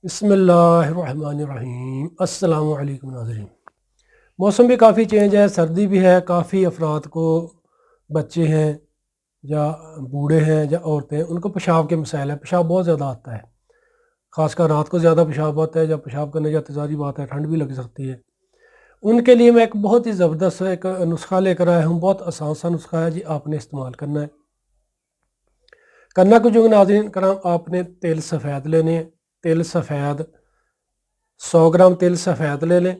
بسم اللہ الرحمن الرحیم۔ السلام علیکم ناظرین۔ موسم بھی کافی چینج ہے، سردی بھی ہے، کافی افراد کو، بچے ہیں یا بوڑھے ہیں یا عورتیں، ان کو پیشاب کے مسائل ہیں، پیشاب بہت زیادہ آتا ہے، خاص کر رات کو زیادہ پیشاب آتا ہے، جب پیشاب کرنے جاتے ظاہری بات ہے ٹھنڈ بھی لگ سکتی ہے۔ ان کے لیے میں ایک بہت ہی زبردست ایک نسخہ لے کر آیا ہوں، بہت آسان سا نسخہ ہے جی، آپ نے استعمال کرنا ہے۔ کرنا کچھ جو ناظرین کرام، آپ نے تیل سفید لینے ہیں، تیل سفید 100 گرام تیل سفید لے لیں،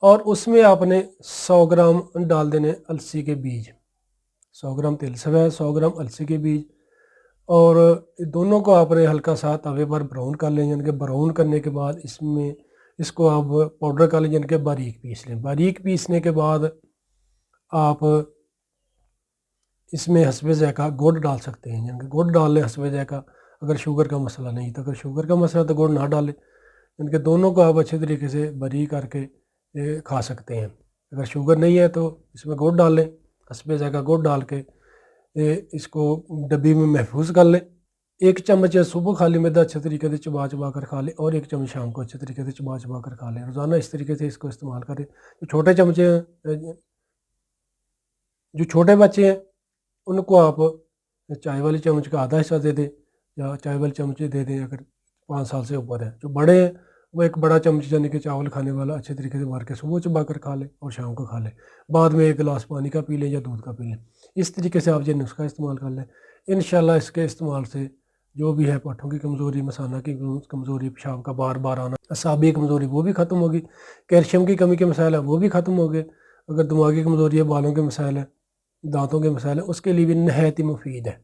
اور اس میں آپ نے 100 گرام ڈال دینے السی کے بیج، 100 گرام تیل سفید 100 گرام السی کے بیج، اور دونوں کو آپ نے ہلکا سا توے پر براؤن کر لیں، یعنی کہ براؤن کرنے کے بعد اس کو آپ پاؤڈر کر لیں، یعنی کہ باریک پیس لیں۔ باریک پیسنے کے بعد آپ اس میں حسب ذائقہ گڑ ڈال سکتے ہیں، یعنی کہ گڑ ڈال لیں حسب ذائقہ، اگر شوگر کا مسئلہ نہیں تو، اگر شوگر کا مسئلہ تو گڑ نہ ڈالیں، یعنی کہ دونوں کو آپ اچھے طریقے سے باریک کر کے کھا سکتے ہیں۔ اگر شوگر نہیں ہے تو اس میں گڑ ڈال لیں، حسب ذائقہ گڑ ڈال کے اس کو ڈبی میں محفوظ کر لیں۔ 1 چمچ صبح خالی معدہ اچھے طریقے سے چبا چبا کر کھا لیں، اور 1 چمچ شام کو اچھے طریقے سے چبا چبا کر کھا لیں۔ روزانہ اس طریقے سے اس کو استعمال کریں۔ جو چھوٹے بچے ہیں ان کو آپ چائے والی چمچ کا آدھا حصہ دے دیں، یا چائے والی چمچ دے دیں اگر 5 سال سے اوپر ہے۔ جو بڑے ہیں وہ 1 بڑا چمچ یعنی کہ چاول کھانے والا اچھے طریقے سے مار کے صبح چبا کر کھا لیں اور شام کو کھا لیں، بعد میں 1 گلاس پانی کا پی لیں یا دودھ کا پی لیں۔ اس طریقے سے آپ یہ نسخہ استعمال کر لیں، انشاءاللہ اس کے استعمال سے جو بھی ہے پٹھوں کی کمزوری، مثانہ کی کمزوری، پیشاب کا بار بار آنا، اعصابی کمزوری وہ بھی ختم ہوگی، کیلشیم کی کمی کے مسائل ہیں وہ بھی ختم ہو گئے، اگر دماغی کمزوری ہے، بالوں کے مسائل ہیں، دانتوں کے مسائل ہیں، اس کے لیے بھی نہایت ہی مفید ہے۔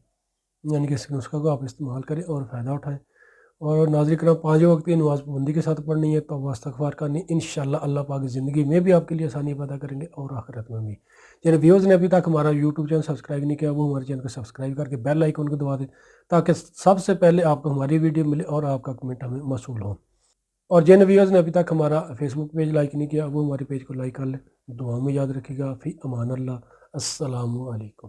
یعنی کہ اس نسخہ کو آپ استعمال کریں اور فائدہ اٹھائیں۔ اور ناظرین کرام، 5 وقت کی نماز پابندی کے ساتھ پڑھنی ہے، توبہ استغفار کرنی، انشاءاللہ اللہ پاک زندگی میں بھی آپ کے لیے آسانی پیدا کریں گے اور آخرت میں بھی۔ جن ویورز نے ابھی تک ہمارا یوٹیوب چینل سبسکرائب نہیں کیا وہ ہمارے چینل کو سبسکرائب کر کے بیل آئیکن کو دبا دیں، تاکہ سب سے پہلے آپ کو ہماری ویڈیو ملے اور آپ کا کمنٹ ہمیں موصول ہو۔ اور جن ویورز نے ابھی تک ہمارا فیس بک پیج لائک نہیں کیا وہ ہمارے پیج کو لائک کر لیں۔ دعا میں یاد رکھیے گا۔ فی امان اللہ۔ السلام علیکم۔